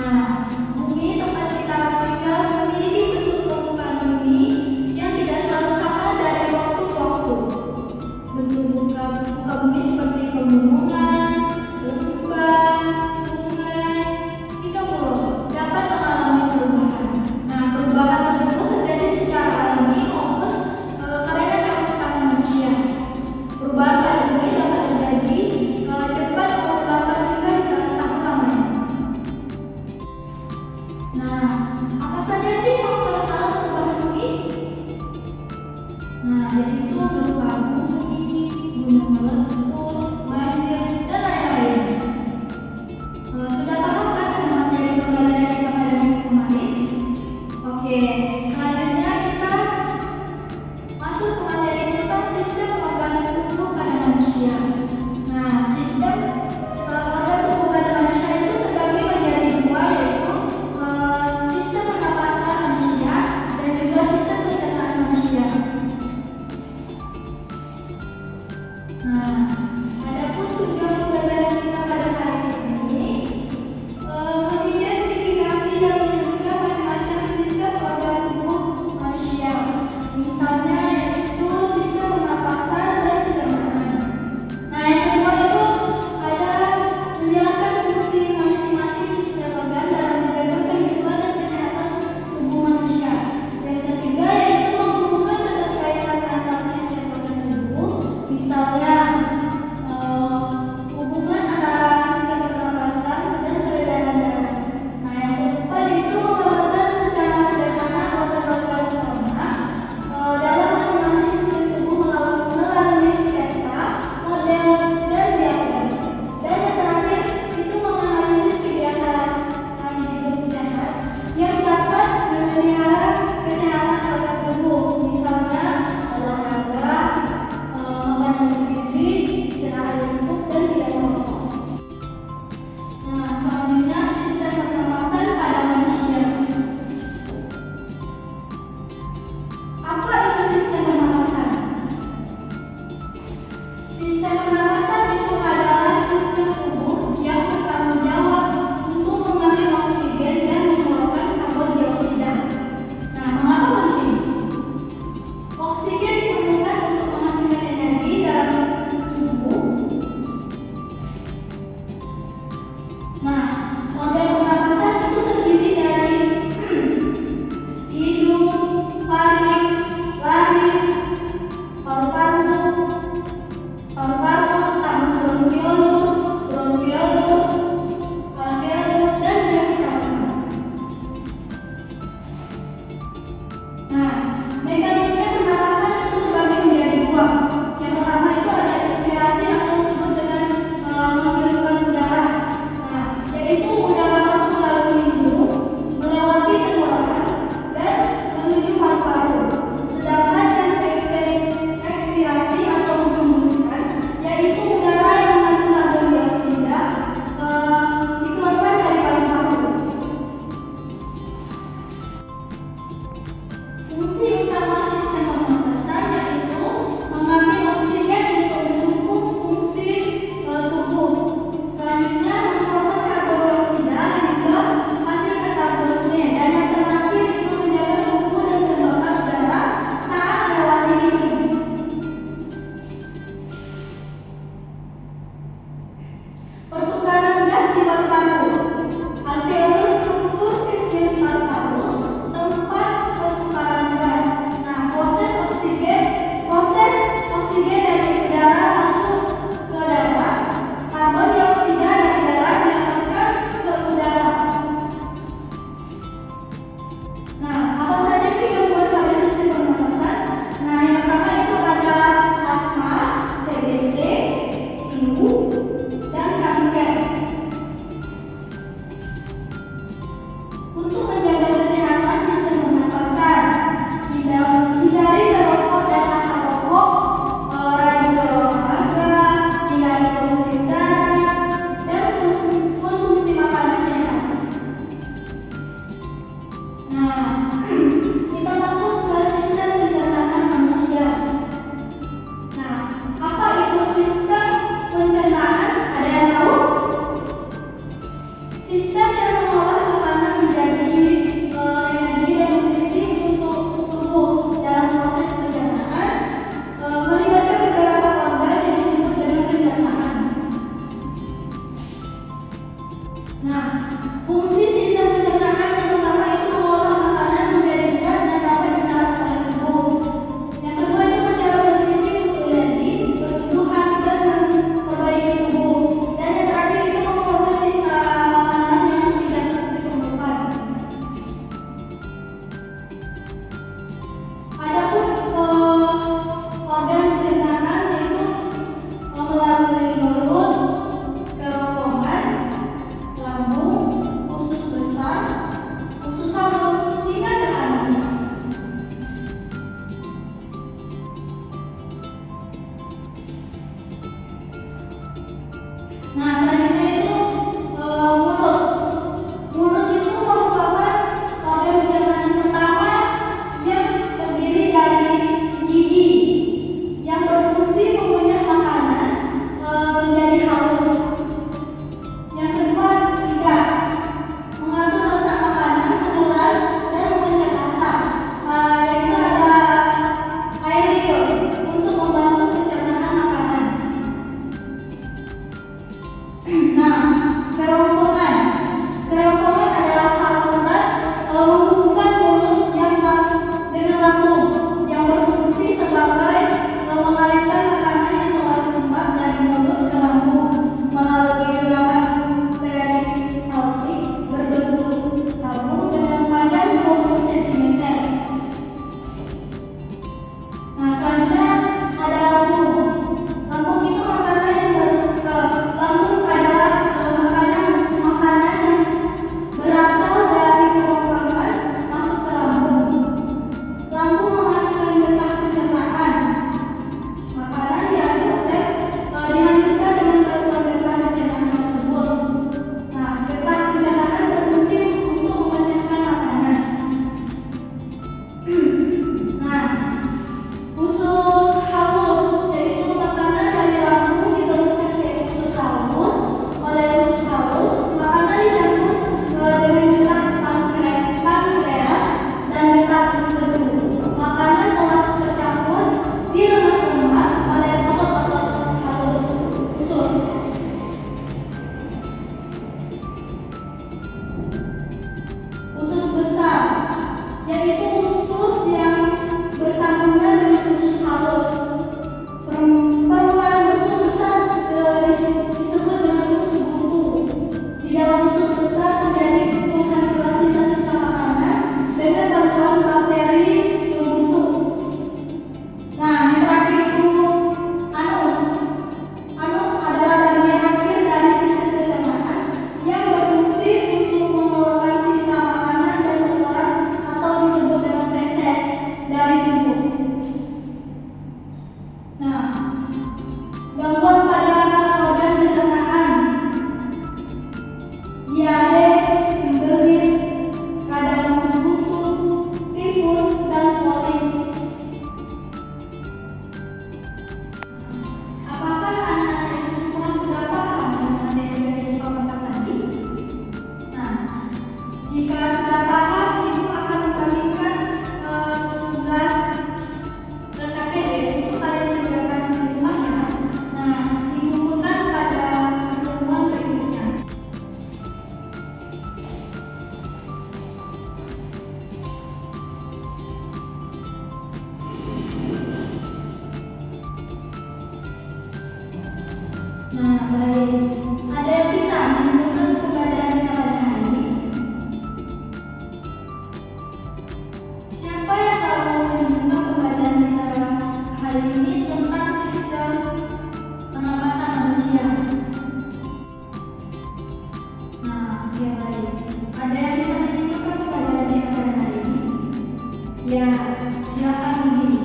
Nah, bumi tempat kita tinggal memiliki bentuk permukaan bumi yang tidak selalu sama dari waktu ke waktu. Bentuk muka bumi seperti pegunungan, lembah, sungai, hingga pulau dapat mengalami perubahan. Nah, perubahan tersebut terjadi secara alami maupun karena campur tangan manusia. Perubahan pada bumi dapat terjadi cepat maupun lambat hingga tahun lamanya. Nah, apa saja sih faktor alam perubahan bumi? Nah, yaitu berupa bumi, gunung meletus, banjir, dan lain-lain. Sudah paham kan dengan materi pembelajaran kita pada minggu kemarin? Oke, selanjutnya kita masuk ke materi tentang sistem organ tubuh pada manusia. Nah, sistem organ tubuh pada manusia itu terbagi menjadi dua, yaitu sistem pernapasan manusia dan juga sistem pencernaan manusia. Nah, Jika sudah paham, Ibu akan membagikan tugas KKD untuk kalian kerjakan di rumah ya. Nah, dikumpulkan pada pertemuan berikutnya. Nah, baik. Ada yang bisa menentukan pembelajaran kita pada hari ini? Siapa yang tahu menentukan pembelajaran kita hari ini tentang sistem pernapasan manusia? Nah, ya baik. Ada yang bisa menentukan pembelajaran kita pada hari ini? Ya, silakan Budi.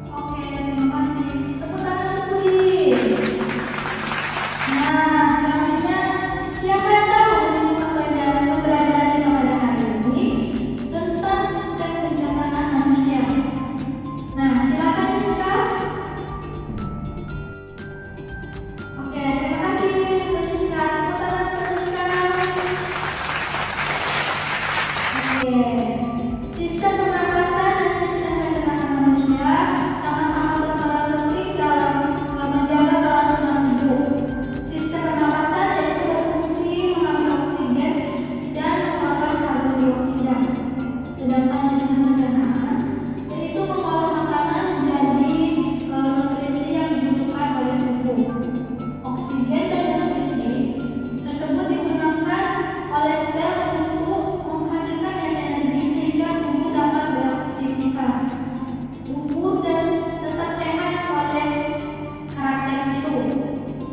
Oke, terima kasih. Tepuk tangan untuk Budi. Nah, selanjutnya siapa yang tahu menentukan pembelajaran kita pada hari ini tentang sistem pencernaan manusia? Nah, silakan Siska. Oke, terima kasih untuk Siska. Tepuk tangan untuk Siska. Oke, sistem pernapasan dan sistem pencernaan manusia sama-sama berperan penting dalam menjaga kelangsungan hidup. Sistem pernapasan yaitu berfungsi mengambil oksigen dan mengeluarkan karbon dioksida. Sedangkan sistem pencernaan yaitu mengolah makanan menjadi nutrisi yang dibutuhkan oleh tubuh. Oksigen dan nutrisi tersebut digunakan oleh sel untuk menghasilkan energi sehingga tubuh dapat beraktivitas. Tubuh dan tetap sehat oleh karakter itu.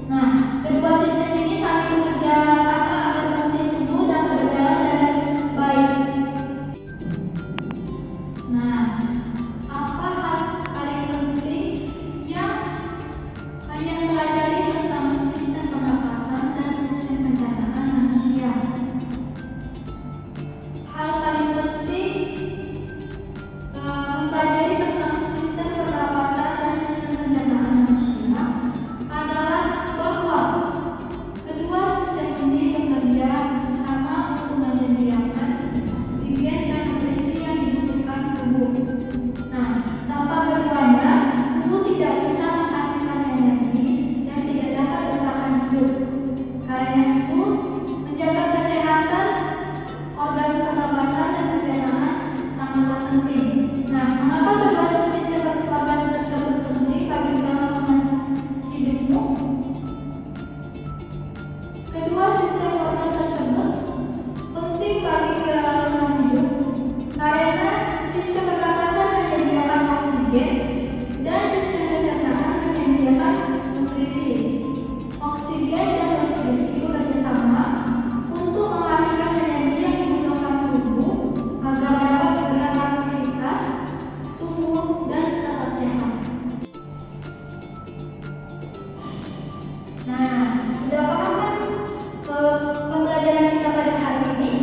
Nah, kedua sistem ini saling bekerja sama agar fungsi tubuh dapat berjalan dengan baik. Nah, apa hal paling penting yang kalian pelajari tentang sistem pernapasan dan sistem pencernaan manusia? Hal paling penting mempelajari tentang sistem pernapasan dan sistem pencernaan manusia adalah bahwa kedua sistem ini bekerja sama untuk menyediakan oksigen dan nutrisi yang dibutuhkan tubuh. Nah, tanpa keduanya, tubuh tidak bisa menghasilkan energi dan tidak dapat bertahan hidup. Karena itu, menjaga kesehatan organ pernapasan dan pencernaan sangatlah penting. Nah, mengapa kedua sistem organ tersebut penting bagi kelangsungan hidupmu? Kedua sistem organ tersebut penting bagi kelangsungan hidup karena sistem pernapasan menyediakan oksigen dan sistem pencernaan menyediakan nutrisi. Oksigen dan nutrisi bekerja sama untuk menghasilkan energi yang dibutuhkan tubuh agar dapat beraktivitas, tumbuh, dan tetap sehat. Nah, sudah paham kan pembelajaran kita pada hari ini?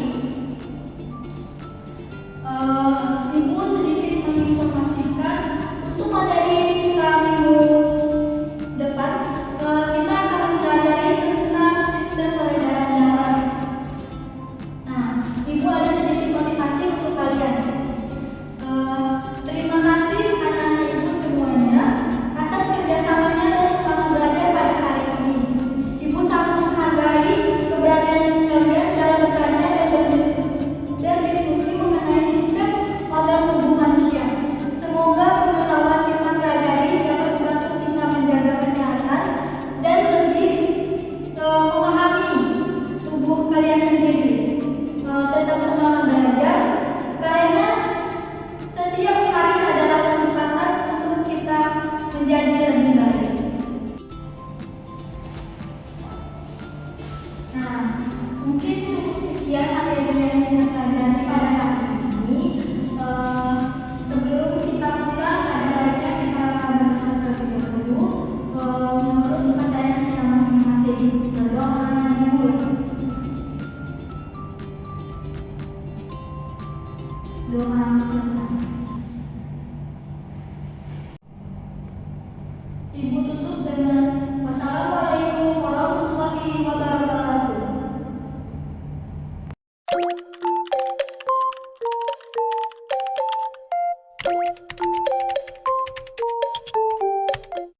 Ibu sedikit menginformasikan untuk materi kita minggu depan. Kita akan mempelajari tentang sistem peredaran darah. Nah, Ibu ada sedikit motivasi untuk kalian. Terima kasih anak-anak Ibu semuanya atas kerjasamanya dan semangat belajar pada hari ini. Ibu sangat menghargai keberanian kalian dalam bertanya dan berdiskusi mengenai sistem organ tubuh manusia. Semoga pengetahuan kita pelajari dapat membantu kita menjaga kesehatan dan lebih memahami tubuh kalian sendiri. Tetap semangat belajar karena setiap hari adalah kesempatan untuk kita menjadi lebih baik. Nah, mungkin